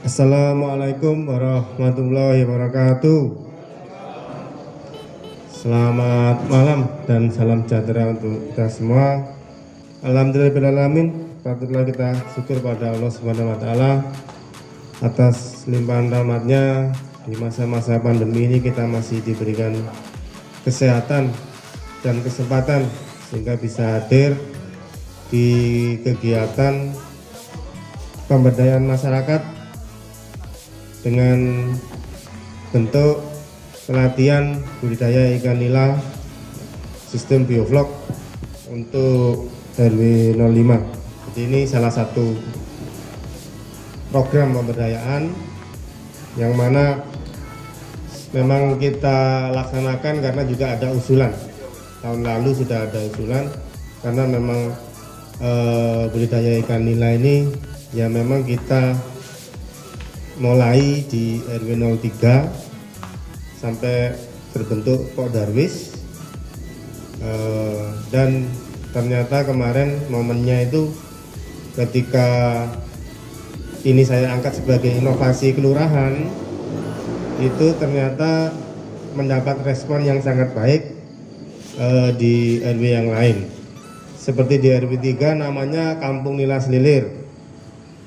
Assalamualaikum warahmatullahi wabarakatuh. Selamat malam dan salam sejahtera untuk kita semua. Alhamdulillahirrahmanirrahim. Patutlah kita syukur pada Allah Subhanahu wa taala atas limpahan rahmatnya. Di masa-masa pandemi ini kita masih diberikan kesehatan dan kesempatan sehingga bisa hadir di kegiatan pemberdayaan masyarakat dengan bentuk pelatihan budidaya ikan nila sistem bioflok untuk RW 05. Jadi ini salah satu program pemberdayaan yang mana memang kita laksanakan karena juga ada usulan. Tahun lalu sudah ada usulan karena memang budidaya ikan nila ini ya memang kita mulai di RW 03 sampai terbentuk Pok Darwis, dan ternyata kemarin momennya itu ketika ini saya angkat sebagai inovasi kelurahan, itu ternyata mendapat respon yang sangat baik di RW yang lain. Seperti di RW 3 namanya Kampung Nila Selilir,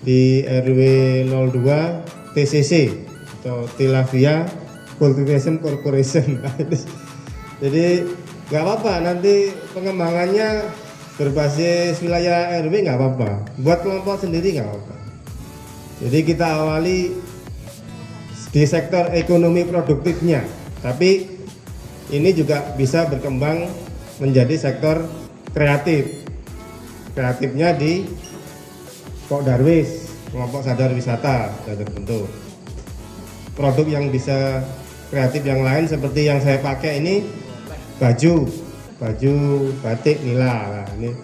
di RW 02 TCC atau Tilapia Cultivation Corporation. Jadi nggak apa-apa, nanti pengembangannya berbasis wilayah RW nggak apa-apa, buat kelompok sendiri nggak apa-apa. Jadi kita awali di sektor ekonomi produktifnya, tapi ini juga bisa berkembang menjadi sektor kreatifnya di Pok Darwis, kelompok sadar wisata sudah terbentuk. Produk yang bisa kreatif yang lain seperti yang saya pakai ini baju batik nila. Nah, ini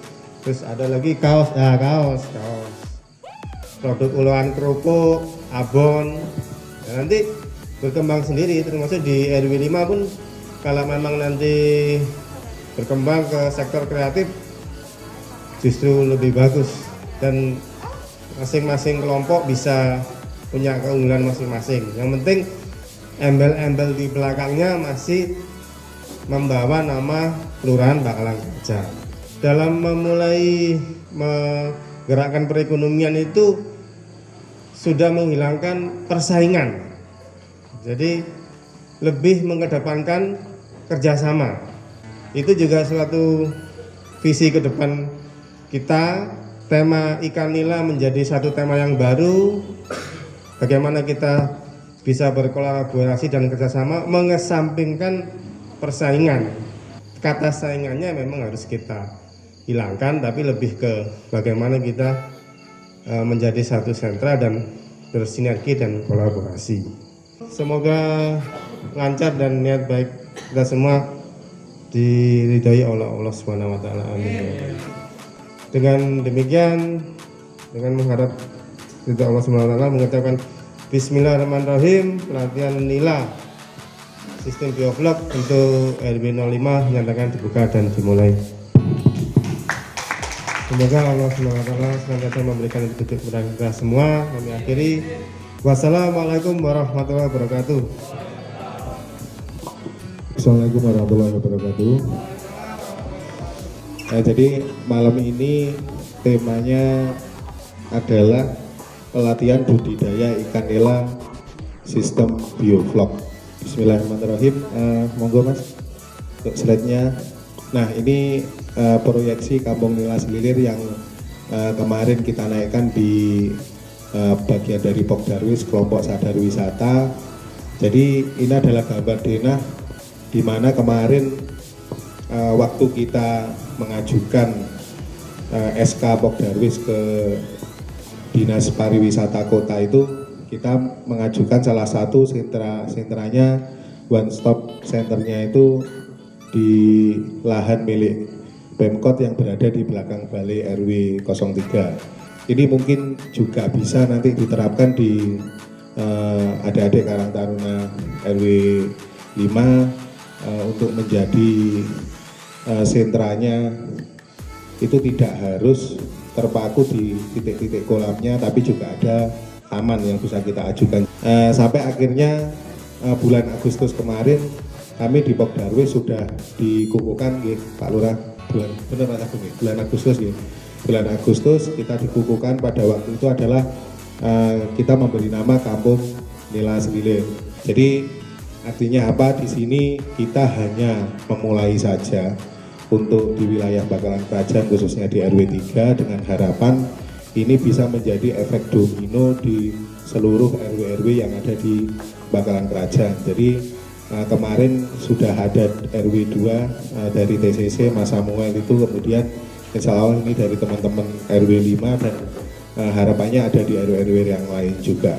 terus ada lagi kaos. Produk olahan kerupuk, abon. Nah, nanti berkembang sendiri, termasuk di RW 5 pun kalau memang nanti berkembang ke sektor kreatif justru lebih bagus dan masing-masing kelompok bisa punya keunggulan masing-masing. Yang penting embel-embel di belakangnya masih membawa nama Kelurahan Bakalan Kerja. Dalam memulai menggerakkan perekonomian itu sudah menghilangkan persaingan. Jadi lebih mengedepankan kerjasama. Itu juga suatu visi ke depan kita. Tema ikan nila menjadi satu tema yang baru. Bagaimana kita bisa berkolaborasi dan kerjasama, mengesampingkan persaingan. Kata saingannya memang harus kita hilangkan, tapi lebih ke bagaimana kita menjadi satu sentra dan bersinergi dan kolaborasi. Semoga lancar dan niat baik kita semua diridhai oleh Allah Subhanahu wa taala. Amin. Dengan demikian, dengan mengharap ridha Allah Subhanahu wa taala, mengucapkan Bismillahirrahmanirrahim. Pelatihan nila sistem bioflok untuk RW 05 menyatakan dibuka dan dimulai. Semoga Allah Subhanahu wa taala senantiasa memberikan petunjuk kepada kita semua. Kami akhiri. Wassalamualaikum warahmatullahi wabarakatuh. Assalamualaikum warahmatullahi wabarakatuh. Nah, jadi malam ini temanya adalah pelatihan budidaya ikan nila sistem bioflok. Bismillahirrahmanirrahim. Monggo Mas untuk slide-nya. Nah, ini proyeksi Kampung Nila Selilir yang kemarin kita naikkan di bagian dari Pok Darwis, kelompok sadar wisata. Jadi ini adalah gambar denah di mana kemarin waktu kita mengajukan SK Pok Darwis ke Dinas Pariwisata Kota itu, kita mengajukan salah satu sentranya one stop centernya itu di lahan milik Pemkot yang berada di belakang Balai RW 03. Ini mungkin juga bisa nanti diterapkan di adik-adik Karang Taruna RW 5 untuk menjadi sentranya. Itu tidak harus terpaku di titik-titik kolamnya, tapi juga ada taman yang bisa kita ajukan. Sampai akhirnya bulan Agustus kemarin kami di Pok Darwis sudah dikukuhkan, Pak Lurah, bulan Agustus. Bulan Agustus kita dikukuhkan pada waktu itu adalah kita memberi nama Kampung Nila Sembilan. Jadi artinya apa? Di sini kita hanya memulai saja untuk di wilayah Bakalan Kerajaan, khususnya di RW 3, dengan harapan ini bisa menjadi efek domino di seluruh RW-RW yang ada di Bakalan Kerajaan. Jadi kemarin sudah ada RW 2 dari TCC Mas Samuel itu, kemudian insya Allah ini dari teman-teman RW 5, dan harapannya ada di RW-RW yang lain juga,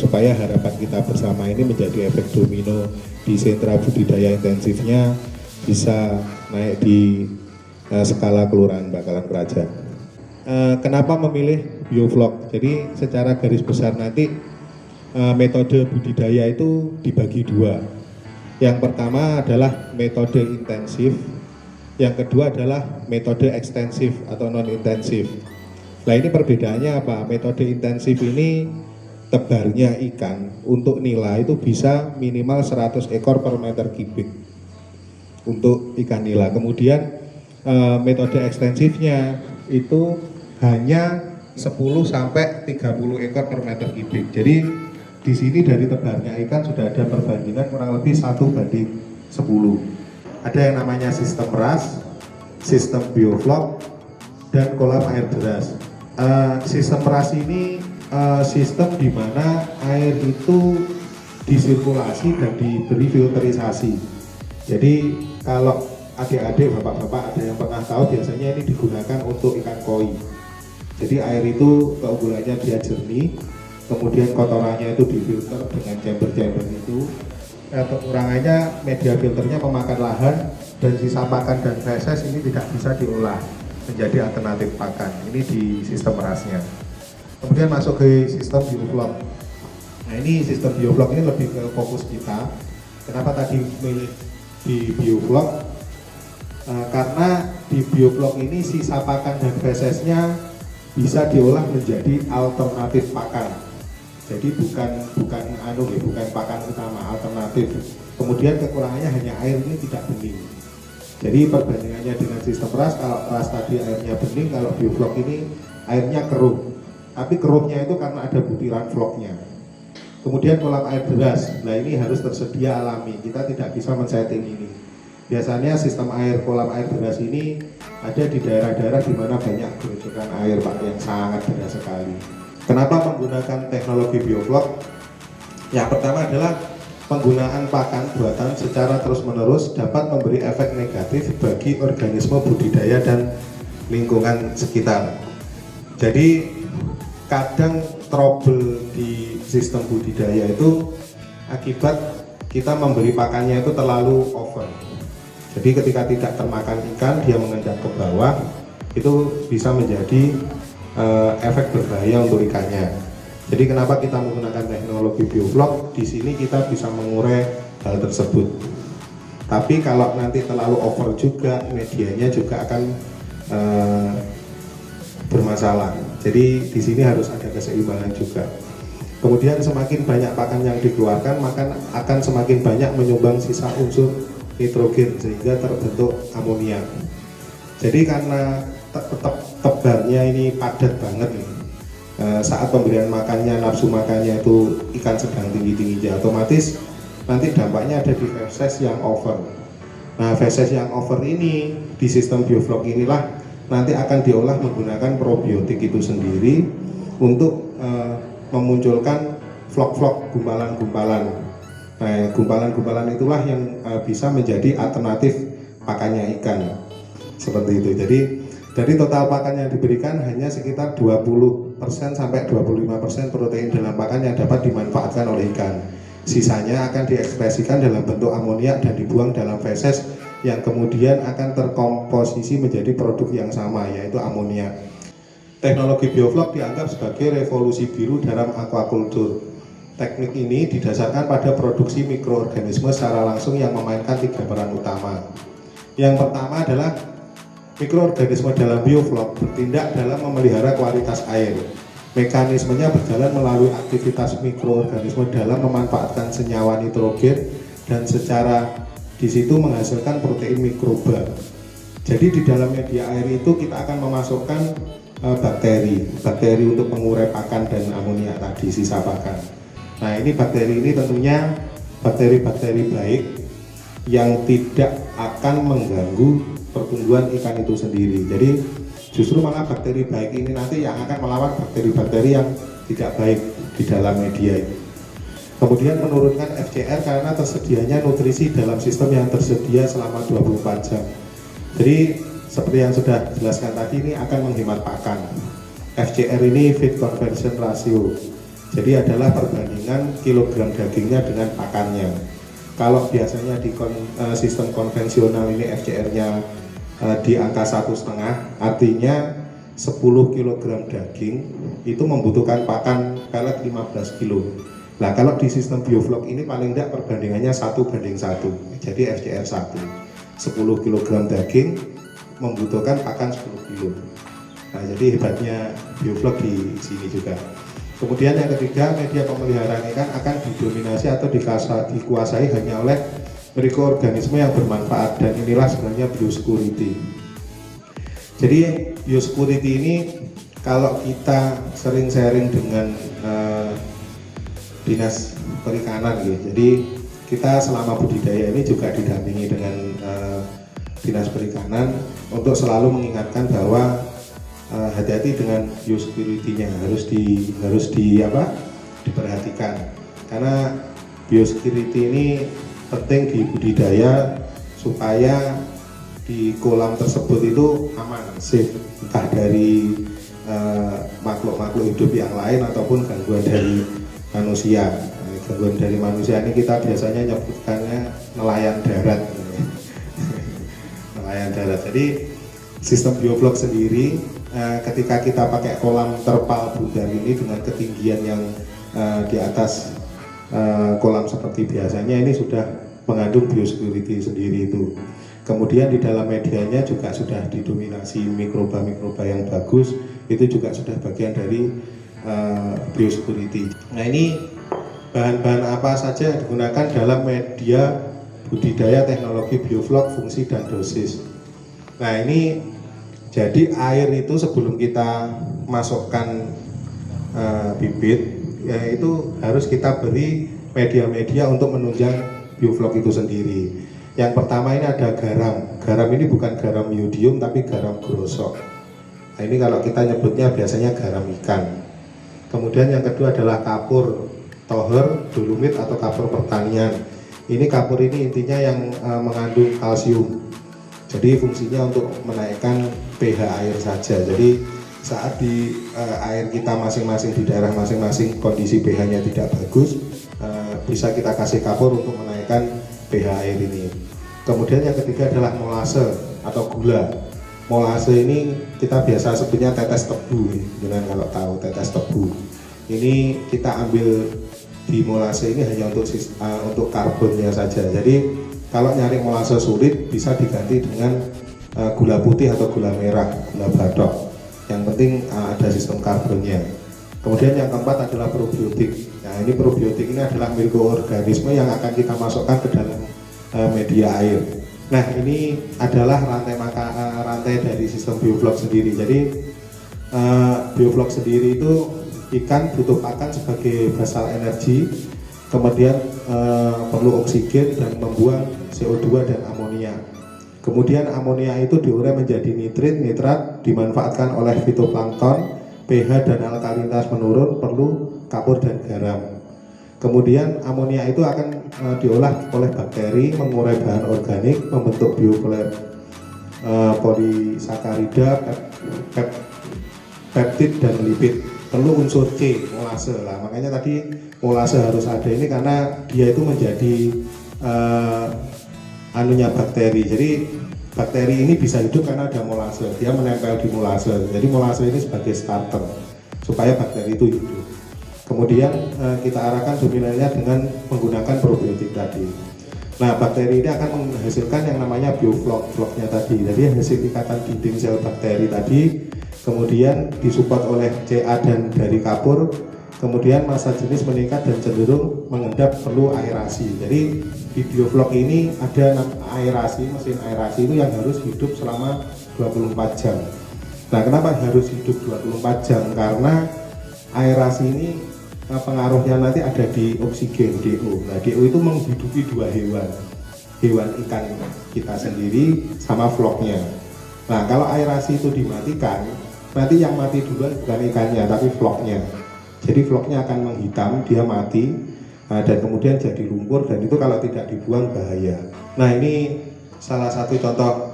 supaya harapan kita bersama ini menjadi efek domino di sentra budidaya intensifnya bisa naik di skala kelurahan Bakalan Kerajaan. Kenapa memilih bioflok? Jadi secara garis besar nanti metode budidaya itu dibagi dua. Yang pertama adalah metode intensif, yang kedua adalah metode ekstensif atau non-intensif. Nah, ini perbedaannya apa? Metode intensif ini tebarnya ikan untuk nila itu bisa minimal 100 ekor per meter kubik untuk ikan nila. Kemudian metode ekstensifnya itu hanya 10 sampai 30 ekor per meter kubik. Jadi di sini dari tebarnya ikan sudah ada perbandingan kurang lebih 1:10. Ada yang namanya sistem ras, sistem bioflok, dan kolam air deras. Sistem ras ini sistem di mana air itu disirkulasi dan diberi filterisasi. Jadi kalau adik-adik, bapak-bapak ada yang pernah tahu, biasanya ini digunakan untuk ikan koi. Jadi air itu keunggulannya dia jernih, kemudian kotorannya itu difilter dengan chamber-chamber itu. Kekurangannya media filternya memakan lahan, dan sisa pakan dan feses ini tidak bisa diolah menjadi alternatif pakan. Ini di sistem rasnya. Kemudian masuk ke sistem bioflok. Nah, ini sistem bioflok ini lebih ke fokus kita. Kenapa tadi milih di bioflok? Karena di bioflok ini sisa pakan dan fesesnya bisa diolah menjadi alternatif pakan. Jadi bukan pakan utama, alternatif. Kemudian kekurangannya hanya air ini tidak bening. Jadi perbandingannya dengan sistem ras, kalau ras tadi airnya bening, kalau bioflok ini airnya keruh. Tapi keruhnya itu karena ada butiran vlognya. Kemudian kolam air deras, nah ini harus tersedia alami. Kita tidak bisa men-setting ini. Biasanya sistem kolam air deras ini ada di daerah-daerah di mana banyak gerojokan air, Pak, yang sangat deras sekali. Kenapa menggunakan teknologi bioflok? Yang pertama adalah penggunaan pakan buatan secara terus-menerus dapat memberi efek negatif bagi organisme budidaya dan lingkungan sekitar. Jadi kadang trouble di sistem budidaya itu akibat kita memberi pakannya itu terlalu over. Jadi ketika tidak termakan ikan, dia mengendap ke bawah, itu bisa menjadi efek berbahaya untuk ikannya. Jadi kenapa kita menggunakan teknologi bioflok? Di sini kita bisa mengurai hal tersebut. Tapi kalau nanti terlalu over juga, medianya juga akan bermasalah. Jadi di sini harus ada keseimbangan juga. Kemudian semakin banyak pakan yang dikeluarkan, maka akan semakin banyak menyumbang sisa unsur nitrogen sehingga terbentuk amonia. Jadi karena tebarnya ini padat banget nih, saat pemberian makannya, nafsu makannya itu ikan sedang tinggi-tingginya, otomatis nanti dampaknya ada di feses yang over. Nah, feses yang over ini di sistem bioflok inilah nanti akan diolah menggunakan probiotik itu sendiri untuk memunculkan vlog-vlog gumpalan-gumpalan. Nah, gumpalan-gumpalan itulah yang bisa menjadi alternatif pakannya ikan, seperti itu. Jadi dari total pakan yang diberikan hanya sekitar 20% sampai 25% protein dalam pakan yang dapat dimanfaatkan oleh ikan. Sisanya akan diekspresikan dalam bentuk amoniak dan dibuang dalam feses yang kemudian akan terkomposisi menjadi produk yang sama, yaitu amoniak. Teknologi bioflok dianggap sebagai revolusi biru dalam aquaculture. Teknik ini didasarkan pada produksi mikroorganisme secara langsung yang memainkan 3 peran utama. Yang pertama adalah mikroorganisme dalam bioflok bertindak dalam memelihara kualitas air. Mekanismenya berjalan melalui aktivitas mikroorganisme dalam memanfaatkan senyawa nitrogen dan secara di situ menghasilkan protein mikroba. Jadi di dalam media air itu kita akan memasukkan bakteri untuk mengurai pakan dan amonia tadi, sisa pakan. Nah, ini bakteri ini tentunya bakteri-bakteri baik yang tidak akan mengganggu pertumbuhan ikan itu sendiri. Jadi justru malah bakteri baik ini nanti yang akan melawan bakteri-bakteri yang tidak baik di dalam media itu. Kemudian menurunkan FCR karena tersedianya nutrisi dalam sistem yang tersedia selama 24 jam. Jadi seperti yang sudah dijelaskan tadi, ini akan menghemat pakan. FCR ini feed conversion ratio. Jadi adalah perbandingan kilogram dagingnya dengan pakannya. Kalau biasanya di sistem konvensional ini FCR-nya di angka 1,5, artinya 10 kg daging itu membutuhkan pakan pelet 15 kg. Nah, kalau di sistem bioflok ini paling tidak perbandingannya 1:1, jadi FCR 1. 10 kg daging membutuhkan pakan 10 kg. Nah, jadi hebatnya bioflok di sini juga. Kemudian yang ketiga, media pemeliharaan ikan akan didominasi atau dikuasai hanya oleh mikroorganisme yang bermanfaat, dan inilah sebenarnya biosecurity. Jadi biosecurity ini kalau kita sering sharing dengan dinas perikanan gitu. Jadi kita selama budidaya ini juga didampingi dengan dinas perikanan untuk selalu mengingatkan bahwa hati-hati dengan biosecurity-nya, harus diperhatikan, karena biosecurity ini penting di budidaya supaya di kolam tersebut itu aman, safe, entah dari makhluk-makhluk hidup yang lain ataupun gangguan dari manusia. Gangguan dari manusia ini kita biasanya nyebutkannya nelayan darat. Nelayan darat. Jadi sistem bioflok sendiri ketika kita pakai kolam terpal bundar ini dengan ketinggian yang di atas kolam seperti biasanya, ini sudah mengandung biosecurity sendiri itu. Kemudian di dalam medianya juga sudah didominasi mikroba-mikroba yang bagus, itu juga sudah bagian dari biosecurity. Nah, ini bahan-bahan apa saja yang digunakan dalam media budidaya teknologi bioflok, fungsi dan dosis. Nah, ini jadi air itu sebelum kita masukkan bibit, ya itu harus kita beri media-media untuk menunjang bioflok itu sendiri. Yang pertama ini ada garam. Garam ini bukan garam iodium tapi garam grosok. Nah, ini kalau kita nyebutnya biasanya garam ikan. Kemudian yang kedua adalah kapur, toher, dolomit atau kapur pertanian. Ini kapur ini intinya yang mengandung kalsium. Jadi fungsinya untuk menaikkan pH air saja. Jadi saat di air kita masing-masing di daerah masing-masing kondisi pH-nya tidak bagus, bisa kita kasih kapur untuk menaikkan pH air ini. Kemudian yang ketiga adalah molase atau gula. Molase ini kita biasa sebutnya tetes tebu, dengan kalau tahu tetes tebu. Ini kita ambil di molase ini hanya untuk karbonnya saja. Jadi kalau nyari molase sulit bisa diganti dengan gula putih atau gula merah, gula batok. Yang penting ada sistem karbonnya. Kemudian yang keempat adalah probiotik. Nah, ini probiotik ini adalah mikroorganisme yang akan kita masukkan ke dalam media air. Nah, ini adalah rantai dari sistem bioflok sendiri. Jadi bioflok sendiri itu ikan butuh pakan sebagai basal energi, kemudian perlu oksigen dan membuang CO2 dan amonia. Kemudian amonia itu diurai menjadi nitrat dimanfaatkan oleh fitoplankton, pH dan alkalinitas menurun, perlu kapur dan garam. Kemudian amonia itu akan diolah oleh bakteri, mengurai bahan organik, membentuk polisakarida, peptid dan lipid. Perlu unsur C, molase lah. Makanya tadi molase harus ada ini karena dia itu menjadi anunya bakteri. Jadi bakteri ini bisa hidup karena ada molase. Dia menempel di molase. Jadi molase ini sebagai starter supaya bakteri itu hidup. Kemudian kita arahkan dominannya dengan menggunakan probiotik tadi. Nah, bakteri ini akan menghasilkan yang namanya bioflok, floknya tadi. Jadi hasil ikatan dinding sel bakteri tadi kemudian disupport oleh CA dan dari kapur, kemudian massa jenis meningkat dan cenderung mengendap perlu aerasi. Jadi di bioflok ini ada aerasi, mesin aerasi itu yang harus hidup selama 24 jam. Nah, kenapa harus hidup 24 jam? Karena aerasi ini pengaruhnya nanti ada di oksigen, DO. Nah, DO itu menghidupi dua hewan ikan kita sendiri sama vlognya. Nah, kalau aerasi itu dimatikan, nanti yang mati duluan bukan ikannya tapi vlognya. Jadi vlognya akan menghitam, dia mati, dan kemudian jadi lumpur, dan itu kalau tidak dibuang bahaya. Nah, ini salah satu contoh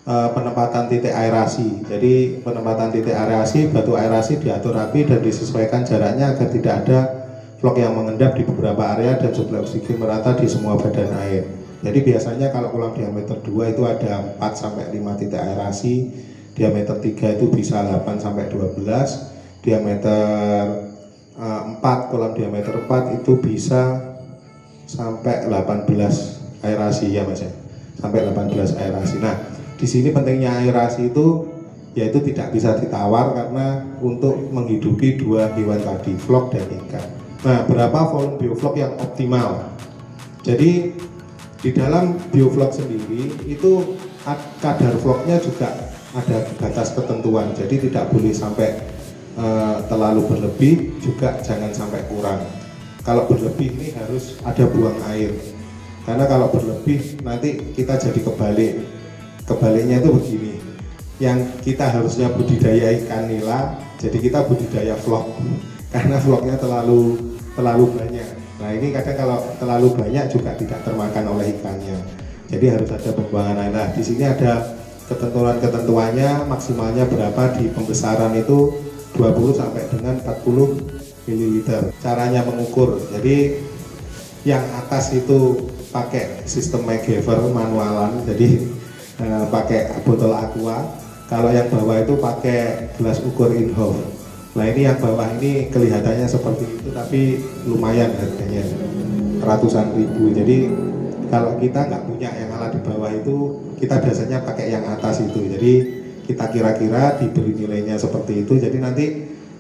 penempatan titik aerasi. Jadi penempatan titik aerasi, batu aerasi diatur rapi dan disesuaikan jaraknya agar tidak ada vlog yang mengendap di beberapa area dan suplai oksigen merata di semua badan air. Jadi biasanya kalau kolam diameter 2 itu ada 4 sampai 5 titik aerasi, diameter 3 itu bisa 8 sampai 12, diameter 4, kolam diameter 4 itu bisa sampai 18 aerasi ya Mas ya. Sampai 18 aerasi. Nah, di sini pentingnya aerasi itu yaitu tidak bisa ditawar karena untuk menghidupi dua hewan tadi, vlog dan ikan. Nah, berapa volume bioflok yang optimal? Jadi di dalam bioflok sendiri itu kadar vlognya juga ada batas ketentuan. Jadi tidak boleh sampai terlalu berlebih, juga jangan sampai kurang. Kalau berlebih ini harus ada buang air. Karena kalau berlebih nanti kita jadi kebalik. Kebaliknya itu begini, yang kita harusnya budidaya ikan nila, jadi kita budidaya vlog, karena vlognya terlalu banyak. Nah, ini kadang kalau terlalu banyak juga tidak termakan oleh ikannya. Jadi harus ada pembuangan air. Nah, di sini ada ketentuannya, maksimalnya berapa di pembesaran itu 20 sampai dengan 40 ml. Caranya mengukur, jadi yang atas itu pakai sistem MacGyver manualan, jadi pakai botol aqua. Kalau yang bawah itu pakai gelas ukur in-house. Nah, ini yang bawah ini kelihatannya seperti itu tapi lumayan harganya, ratusan ribu. Jadi kalau kita nggak punya yang alat di bawah itu, kita biasanya pakai yang atas itu. Jadi kita kira-kira diberi nilainya seperti itu. Jadi nanti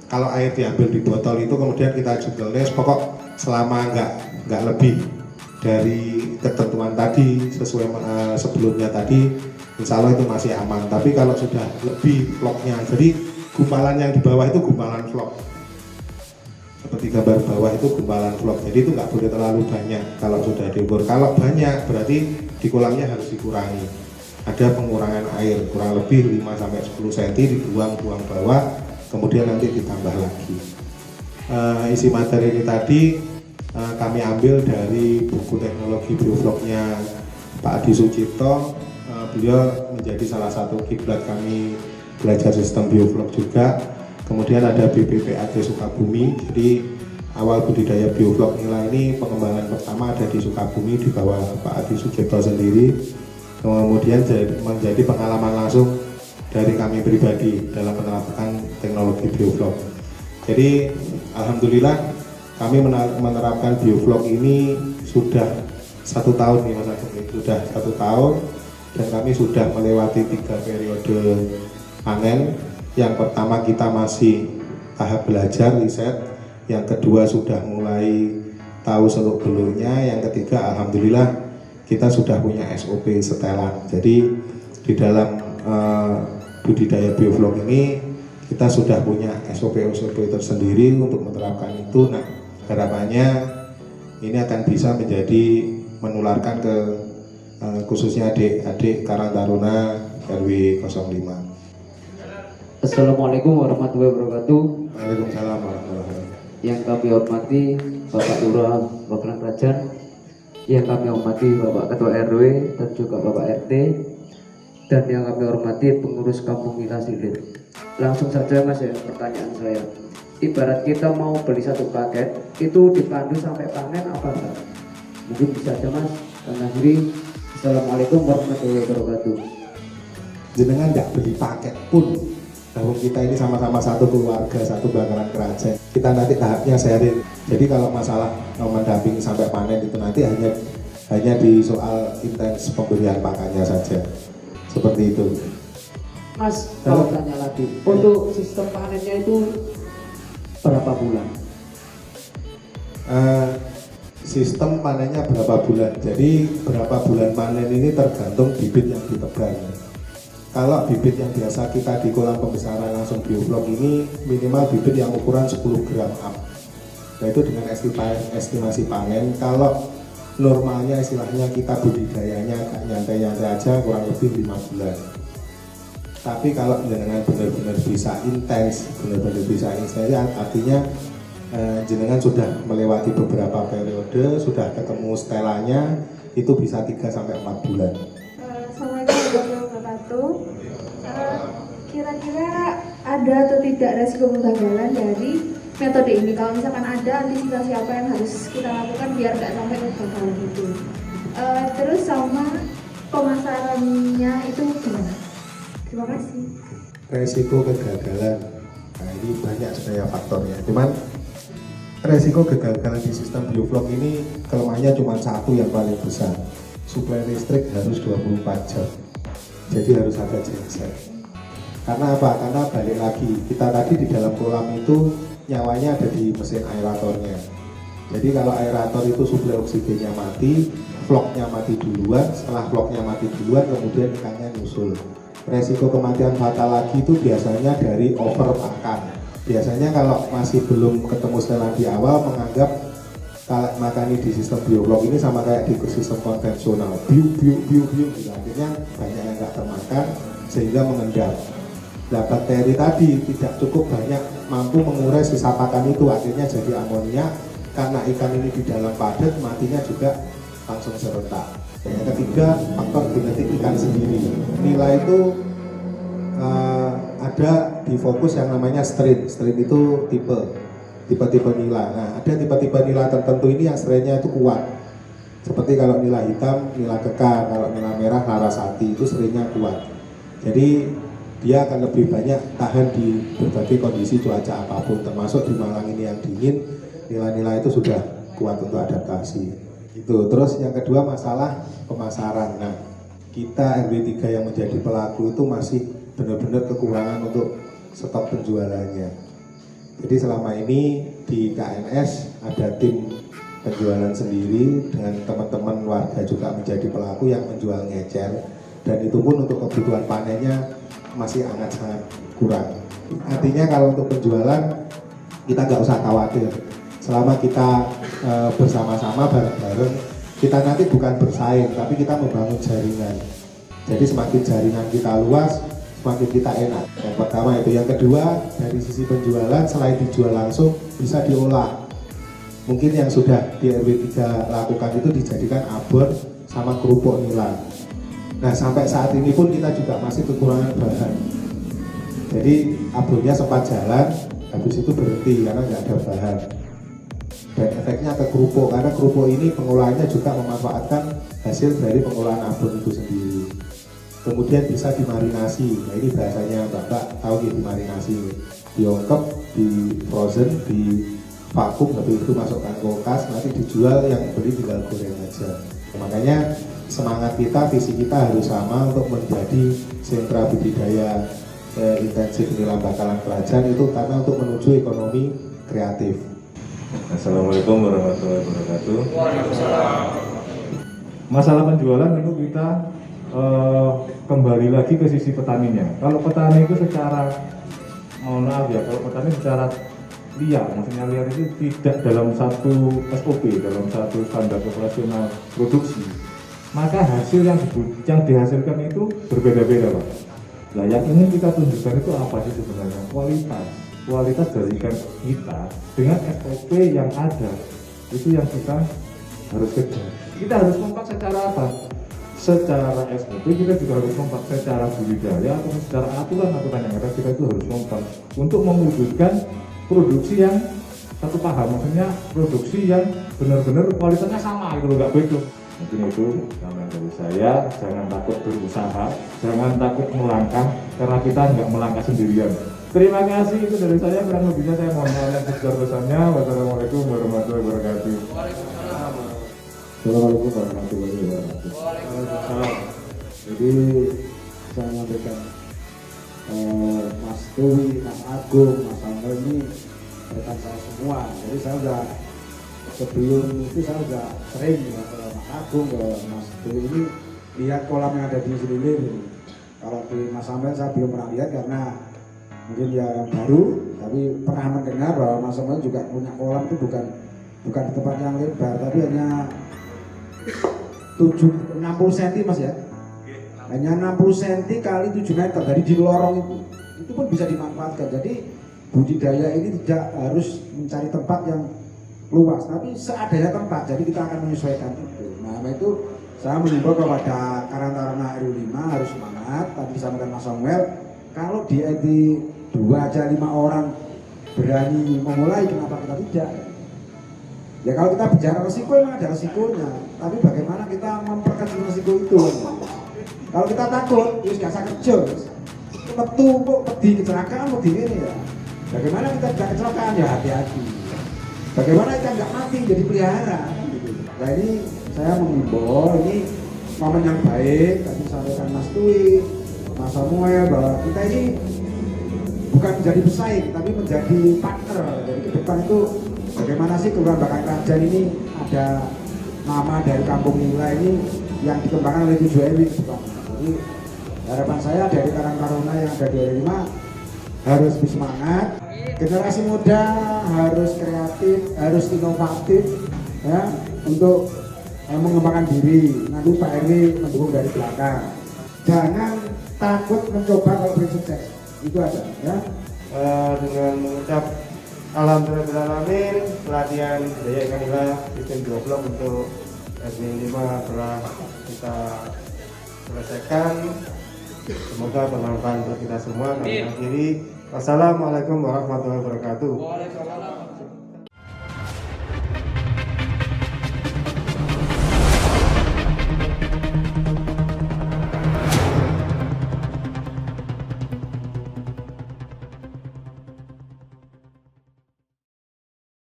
kalau air diambil di botol itu kemudian kita jumlah pokok selama nggak lebih dari ketentuan tadi sesuai sebelumnya tadi, insya Allah itu masih aman. Tapi kalau sudah lebih vlognya, jadi gumpalan yang di bawah itu gumpalan vlog, seperti gambar bawah itu gumpalan vlog, jadi itu nggak boleh terlalu banyak kalau sudah diukur. Kalau banyak berarti di kolamnya harus dikurangi, ada pengurangan air kurang lebih 5-10 cm, dibuang bawah, kemudian nanti ditambah lagi. Isi materi ini tadi kami ambil dari buku teknologi biofloknya Pak Adi Sucipto. Beliau menjadi salah satu kiblat kami belajar sistem bioflok juga. Kemudian ada BPPAD Sukabumi. Jadi awal budidaya bioflok nila ini pengembangan pertama ada di Sukabumi di bawah Pak Adi Sucipto sendiri. Kemudian menjadi pengalaman langsung dari kami pribadi dalam menerapkan teknologi bioflok. Jadi alhamdulillah kami menerapkan bioflok ini sudah 1 tahun nih Mas Agung, sudah 1 tahun, dan kami sudah melewati 3 periode panen. Yang pertama kita masih tahap belajar riset, yang kedua sudah mulai tahu seluk beluknya, yang ketiga alhamdulillah kita sudah punya SOP setelan. Jadi di dalam budidaya bioflok ini kita sudah punya SOP tersendiri untuk menerapkan itu. Nah, harapannya ini akan bisa menjadi menularkan ke khususnya adik-adik Karang Taruna RW 05. Assalamualaikum warahmatullahi wabarakatuh. Waalaikumsalam warahmatullahi wabarakatuh. Yang kami hormati Bapak Lurah Wakilan Kerajaan, yang kami hormati Bapak Ketua RW dan juga Bapak RT, dan yang kami hormati pengurus Kampung Nila Silir. Langsung saja Mas ya, pertanyaan saya. Ibarat kita mau beli 1 paket, itu dipandu sampai panen apa enggak? Mungkin bisa aja Mas. Karena diri. Assalamualaikum warahmatullahi wabarakatuh. Jenengan nggak beli paket pun, bahwa kita ini sama-sama satu keluarga, satu bakaran kerajaan. Kita nanti tahapnya sharing. Jadi kalau masalah mendampingi sampai panen itu nanti hanya di soal intens pemberian pakannya saja. Seperti itu. Mas, kalau tanya lagi, untuk sistem panennya itu berapa bulan? Sistem panennya berapa bulan? Jadi berapa bulan panen ini tergantung bibit yang ditebang. Kalau bibit yang biasa kita di kolam pembesaran langsung bioflok ini minimal bibit yang ukuran 10 gram up. Nah itu dengan estimasi panen. Kalau normalnya istilahnya kita budidayanya agak nyantai-nyantai aja kurang lebih 5 bulan. Tapi kalau jenengan benar-benar bisa intens, artinya jenengan sudah melewati beberapa periode, sudah ketemu stelanya, itu bisa 3-4 bulan. Assalamualaikum warahmatullahi wabarakatuh. Kira-kira ada atau tidak resiko kegagalan dari metode ini? Kalau misalkan ada, antisipasi apa yang harus kita lakukan biar nggak sampai kegagalan itu? Terus sama pemasarannya itu gimana? Terima kasih. Resiko kegagalan, nah ini banyak sebenarnya faktornya. Cuman resiko kegagalan di sistem bioflok ini kelemahannya cuma satu yang paling besar. Suplai listrik harus 24 jam. Jadi harus ada genset. Karena apa? Karena balik lagi, kita tadi di dalam kolam itu nyawanya ada di mesin aeratornya. Jadi kalau aerator itu suplai oksigennya mati, vlognya mati duluan, setelah vlognya mati duluan kemudian ikannya nyusul. Resiko kematian fatal lagi itu biasanya dari over pakan. Biasanya kalau masih belum ketemu setelan di awal menganggap kalau makani di sistem bioflok ini sama kayak di sistem konvensional, biu gitu. Akhirnya banyak yang nggak termakan sehingga mengendap. Nah, bakteri tadi tidak cukup banyak mampu mengurai sisa pakan itu, akhirnya jadi amonia. Karena ikan ini di dalam padat, matinya juga langsung serentak. Yang ketiga, faktor genetik ikan sendiri. Nila itu ada di fokus yang namanya strain. Strain itu tipe-tipe nila. Nah, ada tipe-tipe nila tertentu ini yang strainnya itu kuat. Seperti kalau nila hitam, nila kekar, kalau nila merah, larasati itu strainnya kuat. Jadi dia akan lebih banyak tahan di berbagai kondisi cuaca apapun, termasuk di Malang ini yang dingin, nila-nila itu sudah kuat untuk adaptasi. Itu. Terus yang kedua masalah pemasaran. Nah, kita RW3 yang menjadi pelaku itu masih benar-benar kekurangan untuk stok penjualannya. Jadi selama ini di KNS ada tim penjualan sendiri dengan teman-teman warga juga menjadi pelaku yang menjual ngecer, dan itu pun untuk kebutuhan panennya masih sangat kurang. Artinya kalau untuk penjualan kita nggak usah khawatir. Selama kita bersama-sama bareng-bareng, kita nanti bukan bersaing, tapi kita membangun jaringan. Jadi semakin jaringan kita luas, semakin kita enak. Yang pertama itu. Yang kedua, dari sisi penjualan, selain dijual langsung, bisa diolah. Mungkin yang sudah di RW3 lakukan itu dijadikan abon sama kerupuk nila. Nah, sampai saat ini pun kita juga masih kekurangan bahan. Jadi abonnya sempat jalan, habis itu berhenti karena nggak ada bahan. Dan efeknya ke kerupuk, karena kerupuk ini pengolahannya juga memanfaatkan hasil dari pengolahan abon itu sendiri. Kemudian bisa dimarinasi. Nah, ini bahasanya Bapak tahu ya, dimarinasi. Diungkep, di frozen, di vakum, habis itu masukkan kulkas, nanti dijual, yang beli tinggal goreng aja. Makanya semangat kita, visi kita harus sama untuk menjadi sentra budidaya intensif nila bakalan kerajaan itu, karena untuk menuju ekonomi kreatif. Assalamualaikum warahmatullahi wabarakatuh. Masalah penjualan itu kita kembali lagi ke sisi petaninya. Kalau petani itu secara, mohon maaf ya, kalau petani secara liar, maksudnya liar itu tidak dalam satu SOP, dalam satu standar operasional produksi, maka hasil yang dihasilkan itu berbeda-beda, Pak. Nah, yang ingin kita tunjukkan itu apa sih sebenarnya? Kualitas dari ikan kita dengan SOP yang ada, itu yang kita harus kejar. Kita harus kompak secara apa? Secara SOP, kita juga harus kompak secara budidaya atau secara aturan-aturan yang ada, kita itu harus kompak untuk mewujudkan produksi yang satu paham, maksudnya produksi yang benar-benar kualitasnya sama, itu nggak beda. Mungkin itu saran dari saya, jangan takut berusaha, jangan takut melangkah, karena kita nggak melangkah sendirian. Terima kasih, itu dari saya, kurang lebihnya saya mohon maaf yang sebesar-besarnya. Wassalamualaikum warahmatullahi wabarakatuh. Assalamualaikum warahmatullahi wabarakatuh. Waalaikumsalam. Jadi saya menyampaikan Mas Dewi, Mas Agung, Mas Samuel ini rekan saya semua. Jadi saya udah sebelum itu saya udah sering ya ke Mas Agung, ke Mas Dewi ini lihat kolam yang ada di Sililir. Kalau di Mas Samuel saya belum pernah lihat karena mungkin ya baru, tapi pernah mendengar bahwa Mas Samuel juga punya kolam itu bukan di tempat yang lebar, tapi hanya 60 cm Mas ya. Hanya 60 cm kali 7 meter dari di lorong itu pun bisa dimanfaatkan. Jadi budidaya ini tidak harus mencari tempat yang luas, tapi seadanya tempat. Jadi kita akan menyesuaikan itu. Nah, itu saya mengimbau kepada Karang Taruna RW 5 harus semangat. Tadi disampaikan Mas Samuel, kalau di RT 2 aja 5 orang berani memulai, kenapa kita tidak? Ya kalau kita bicara resiko memang ada resikonya, tapi bagaimana kita memperkecil resiko itu? Kalau kita takut, terus gak usah kerja, metu kok pedih kecelakaan, pedih ini ya. Bagaimana kita tidak kecelakaan ya hati-hati. Bagaimana kita nggak mati jadi pelihara? Kan gitu. Nah ini saya mengimbau, ini momen yang baik. Tadi sampaikan Mas Tui, Mas Samuel bahwa kita ini bukan menjadi pesaing, tapi menjadi partner. Jadi ke depan itu bagaimana sih Kelurahan Bakar Krajan ini ada nama dari Kampung Nila ini yang dikembangkan oleh 7 RW ke depan. Jadi harapan saya dari Karang Taruna yang ada di RW 5 harus bersemangat, generasi muda harus kreatif, harus inovatif ya untuk mengembangkan diri. Nanti Pak RW mendukung dari belakang. Jangan takut mencoba kalau belum sukses. Itu aja ya. Dengan mengucap alhamdulillahirrahmanirrahim, pelatihan budidaya ikan nila sistem bioblok untuk RW 5 telah kita selesaikan. Semoga bermanfaat untuk kita semua. Kami akhiri. Wassalamualaikum warahmatullahi wabarakatuh.